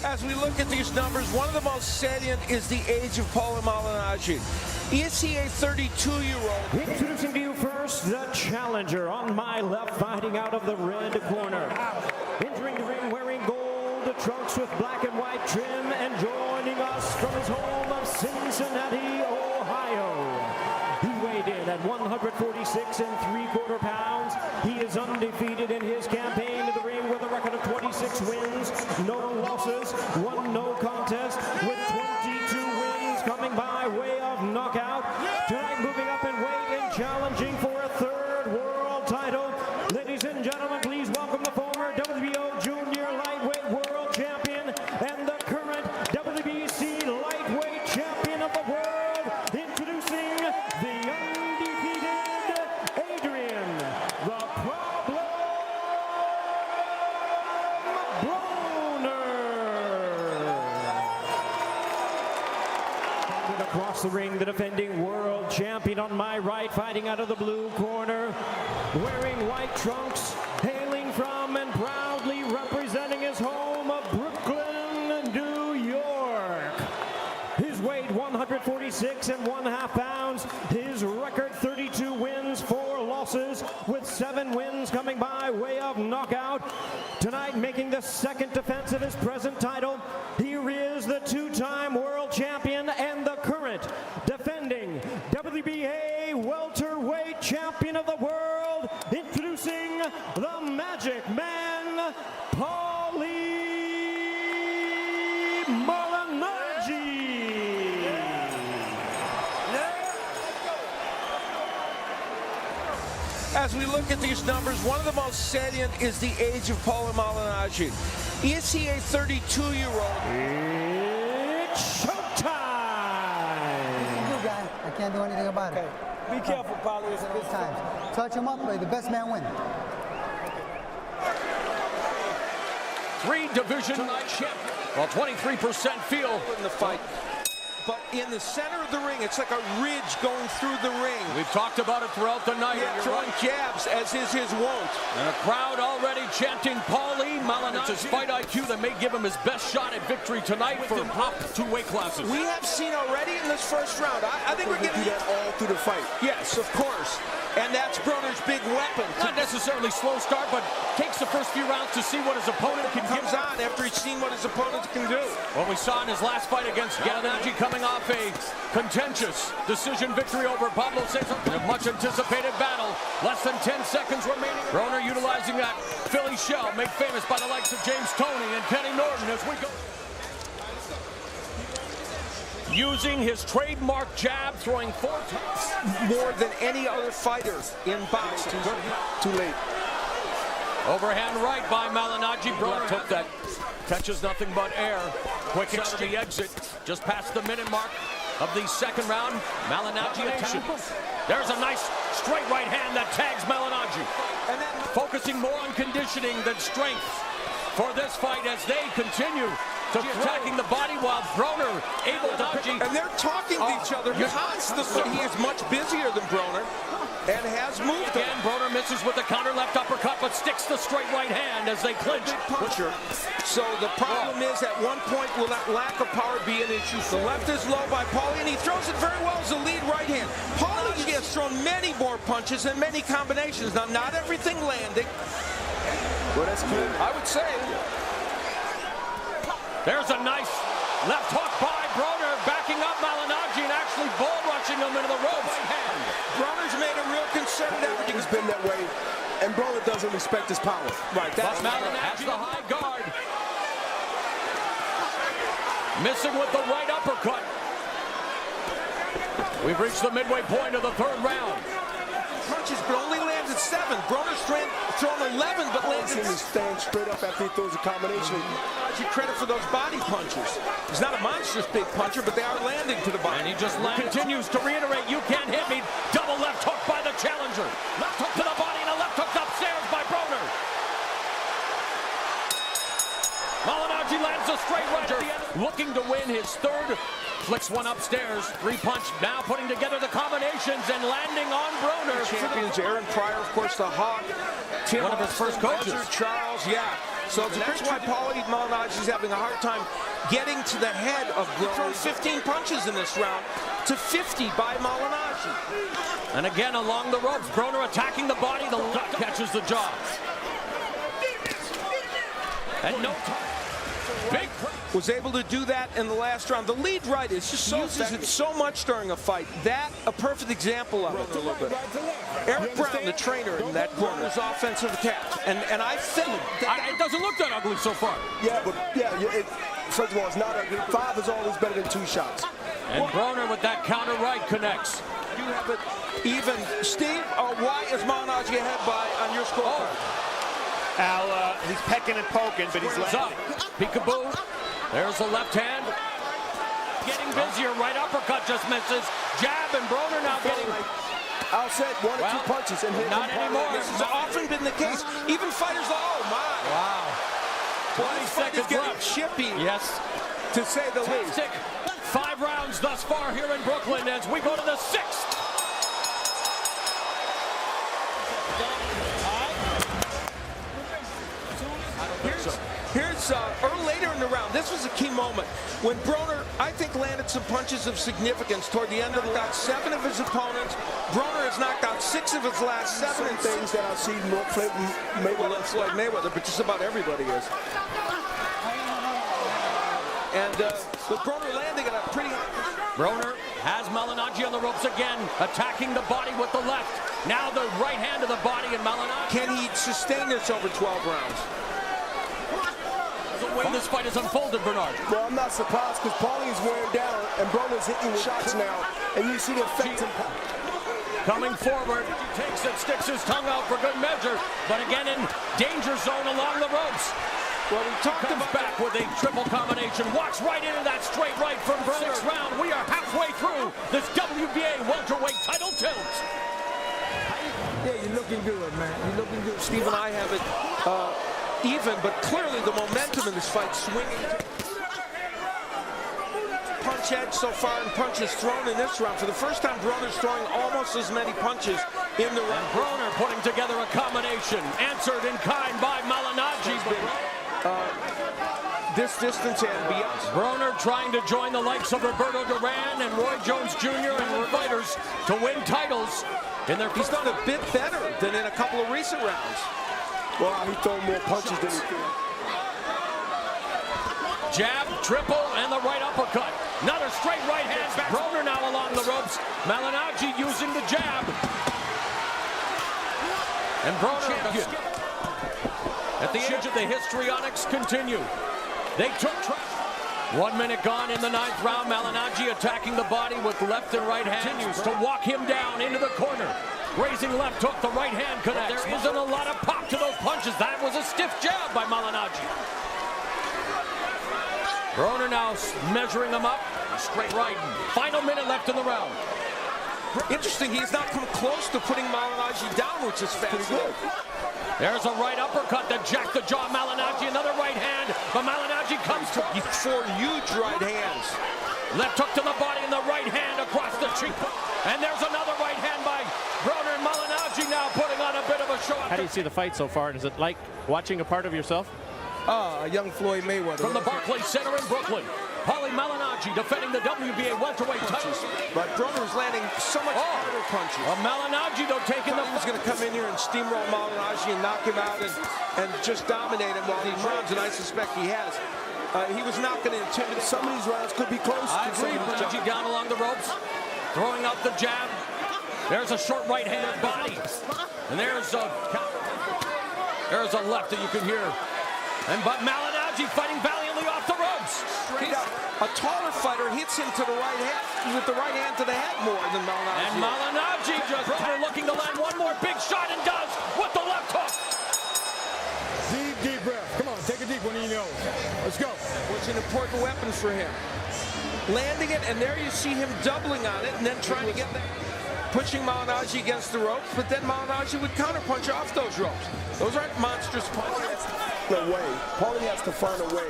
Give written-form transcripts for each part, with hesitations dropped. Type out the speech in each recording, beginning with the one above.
As we look at these numbers, one of the most salient is the age of Paulo Malignaggi. Is he a 32-year-old? Introducing to you first, the challenger on my left, fighting out of the red corner. Entering the ring wearing gold trunks with black and white trim, and joining us from his home of Cincinnati, Ohio. He weighed in at 146 3/4 pounds. He is undefeated in his campaign to the ring with a record of 26 wins, no losses, one no contest, with 22 wins coming by way of knockout. Tonight moving up in weight and challenging for a third world title. Ladies and gentlemen, please welcome the former WBO Junior Lightweight World Champion and the current WBC Lightweight Champion of the world, introducing the undefeated Adrien the Problem Broner. And across the ring, the defending world champion on my right, fighting out of the blue corner, wearing white trunks, hailing from and proudly representing his home of Brooklyn, New York. His weight 146 1/2 pounds. His record 32 wins, 4 losses, with 7 wins coming by way of knockout. Tonight making the second defense of his present title, here is the 2-time world champion and the current defending WBA welterweight champion of the world, introducing the Magic Man, Paulo Malignaggi. As we look at these numbers, one of the most salient is the age of Paulo Malignaggi. Is he a 32-year-old? It's showtime! Good guy. I can't do anything about it. Be careful, Paulo. It's Good times. Touch him up, the best man win. 3-division champion. Well, 23% feel In the fight. But in the center of the ring, it's like a ridge going through the ring. We've talked about it throughout the night. Yeah, throwing jabs, as is his wont. And a crowd already chanting Paulo Malignaggi's fight IQ that may give him his best shot at victory tonight for up 2 weight classes. We have seen already in this first round. I think we're getting do that all through the fight. Yes, of course. And that's Broner's big weapon. Not necessarily slow start, but takes the first few rounds to see what his opponent can give. Comes on after he's seen what his opponents can do. What we saw in his last fight against Malignaggi, coming off a contentious decision victory over Pablo Cesar in a much anticipated battle. Less than 10 seconds remaining. Broner utilizing that Philly shell made famous by the likes of James Toney and Kenny Norton as we go. Using his trademark jab, throwing 4 times. More than any other fighter in boxing. Too late. Overhand right by Malignaggi. Broner took that. Catches nothing but air. Quick out of the exit. Just past the minute mark of the second round. Malignaggi attacks. There's a nice straight right hand that tags Malignaggi. And then Focusing more on conditioning than strength for this fight as they continue to attacking the body while Broner able to and they're talking to each other constantly. He is much busier than Broner and has moved again. Broner misses with the counter left uppercut, but sticks the straight right hand as they clinch. Puncher. So the problem is, at one point, will that lack of power be an issue? The left is low by Paulo, and he throws it very well as a lead right hand. Paulo has thrown many more punches and many combinations. Now, not everything landing. Well, that's clear. I would say. There's a nice left hook by Broner, backing up Malignaggi and actually bull rushing him into the ropes. Broner's made a real concerted effort. He's been that way, and Broner doesn't respect his power. Right, that's Malignaggi has the high guard. Missing with the right uppercut. We've reached the midway point of the third round. Punches, but only lands at 7. Broner's thrown 11, but lands at 6. He's staying straight up after he throws a combination. You credit for those body punches. He's not a monstrous big puncher, but they are landing to the body. And he just continues to reiterate, you can't hit me. Double left hook by the challenger. Left hook to the body and a left hook upstairs by Broner. Malignaggi lands a straight right at the end. Looking to win his third. Flicks one upstairs. 3-punch. Now putting together the combinations and landing on Broner. Champions Aaron Pryor, of course, the Hawk. Tim, one of his first coaches. Charles, yeah. So that's why Paulie Malignaggi is having a hard time getting to the head of Broner. Thrown 15 punches in this round to 50 by Malignaggi. And again, along the ropes, Broner attacking the body. The left catches the jaw. And no time. Big was able to do that in the last round. The lead right is just uses it so much during a fight. That a perfect example of it. A little bit. Eric Brown, the trainer in that corner's offensive attack, and I think it doesn't look that ugly so far. Yeah, but first of all, it's not ugly. 5 is always better than 2 shots. And Broner with that counter right connects. You have it even. Steve, why is Malignaggi ahead on your scorecard? Al, he's pecking and poking, but he's up. Peekaboo. There's the left hand. Getting busier. Right uppercut just misses. Jab, and Broner now getting. Al said 1 or 2 punches and hit. Not anymore. This has often been the case. Even fighters, oh my. Wow. 20 seconds left. Chippy. Yes. To say the least. 5 rounds thus far here in Brooklyn as we go to the 6th. Here's later in the round. This was a key moment when Broner, I think, landed some punches of significance toward the end of the round. 7 of his opponents. Broner has knocked out 6 of his last 7. Some things that I've seen Floyd Mayweather, but just about everybody is. And with Broner landing it up pretty. Broner has Malignaggi on the ropes again, attacking the body with the left. Now the right hand to the body, and Malignaggi. Can he sustain this over 12 rounds? The way this fight has unfolded, Bernard. Well, I'm not surprised because Paulie's wearing down and Broner's hitting with shots now, and you see the effect. Coming forward, he takes it, sticks his tongue out for good measure, but again in danger zone along the ropes. Well, we talked about back with a triple combination, walks right into that straight right from Broner. 6th round. We are halfway through this WBA welterweight title tilt. Yeah, you're looking good, man. You're looking good. Steve and I have it even, but clearly the momentum in this fight swinging. Punch edge so far and punches thrown in this round. For the first time, Broner's throwing almost as many punches in the round. Broner putting together a combination, answered in kind by Malignaggi. This distance and beyond. Broner trying to join the likes of Roberto Duran and Roy Jones Jr. and fighters to win titles. He's done a bit better than in a couple of recent rounds. Well, he thrown more punches than he threw. Jab, triple, and the right uppercut. Another straight right hand. Broner now along the ropes. Malignaggi using the jab. And Broner at the edge of the histrionics continue. They took 1 minute gone in the 9th round. Malignaggi attacking the body with left and right hand. Continues to walk him down into the corner. Raising left hook, the right hand connects. There isn't a lot of pop to those punches. That was a stiff jab by Malignaggi. Broner now measuring them up. Straight right. Final minute left in the round. Interesting, he's not come close to putting Malignaggi down, which is fascinating. There's a right uppercut that jacked the jaw. Malignaggi, another right hand, but Malignaggi comes to 4 huge right hands. Left hook to the body and the right hand across the cheek. And there's another right hand by Broner, and Malignaggi now putting on a bit of a show. How do you see the fight so far? Is it like watching a part of yourself? A young Floyd Mayweather. From the Barclays Center in Brooklyn, Paulie Malignaggi defending the WBA welterweight title. But Broner's landing so much harder punches. Malignaggi, though, taking the... He's going to come in here and steamroll Malignaggi and knock him out and just dominate him while these rounds, and I suspect he has. He was not going to intimidate. Some of these rounds could be close. I agree. Malignaggi down along the ropes, throwing out the jab. There's a short right hand body. And there's a left that you can hear. But Malignaggi fighting valiantly off the ropes. A taller fighter hits him to the right hand, with the right hand to the head more than Malignaggi. And Malignaggi just looking to land one more big shot and does with the left hook. Deep breath. Come on, take a deep one in your nose. Let's go. Which is an important weapon for him. Landing it, and there you see him doubling on it, and then trying to get that. Pushing Malignaggi against the ropes, but then Malignaggi would counterpunch off those ropes. Those aren't monstrous punches. No way. Paulie has to find a way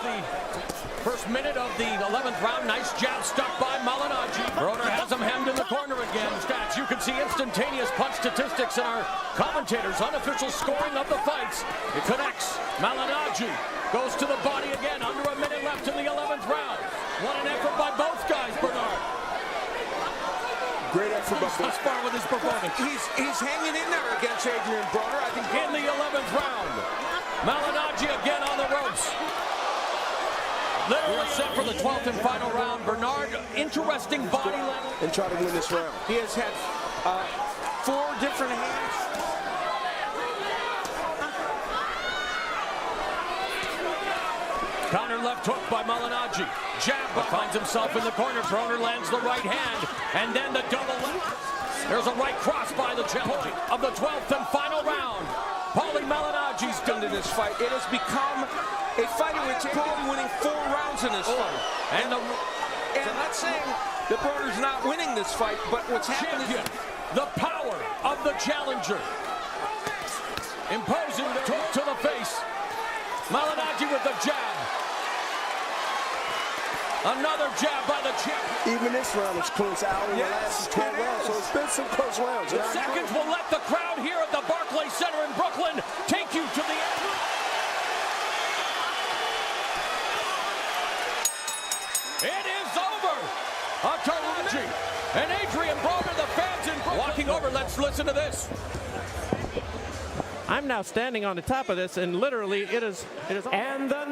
the first minute of the 11th round. Nice jab stuck by Malignaggi. Broner has him hemmed in the corner again. Stats, you can see instantaneous punch statistics in our commentators' unofficial scoring of the fights. It connects. Malignaggi goes to the body again. Under a minute left in the 11th round. What an effort by both guys, Bernard. Great effort by both. Thus far with his performance. He's hanging in there against Adrien Broner. I think In the 11th round, Malignaggi again on the ropes. Literally set for the 12th and final round. Bernard, interesting body language. And try to win this round. he has had 4 different hands. Counter left hook by Malignaggi. Jab, but finds himself in the corner. Broner lands the right hand, and then the double left. There's a right cross by the challenger of the 12th and final round. Paulie Malignaggi's done Into this fight, it has become a fight in which Paulie winning 4 rounds in this fight. and the And I'm not saying that Broner's not winning this fight, but what's happened champion. is The power of the challenger. Imposing the hook to the face. Malignaggi with the jab. Another jab by the champion. Even this round is close out in the last 12 rounds, so it's been some close rounds. The seconds will let the crowd here at the Barclays Center in Brooklyn take you to the end. It is over. Malignaggi and Adrien Broner, the fans in Brooklyn. Walking over, let's listen to this. I'm now standing on the top of this, and literally it is. And the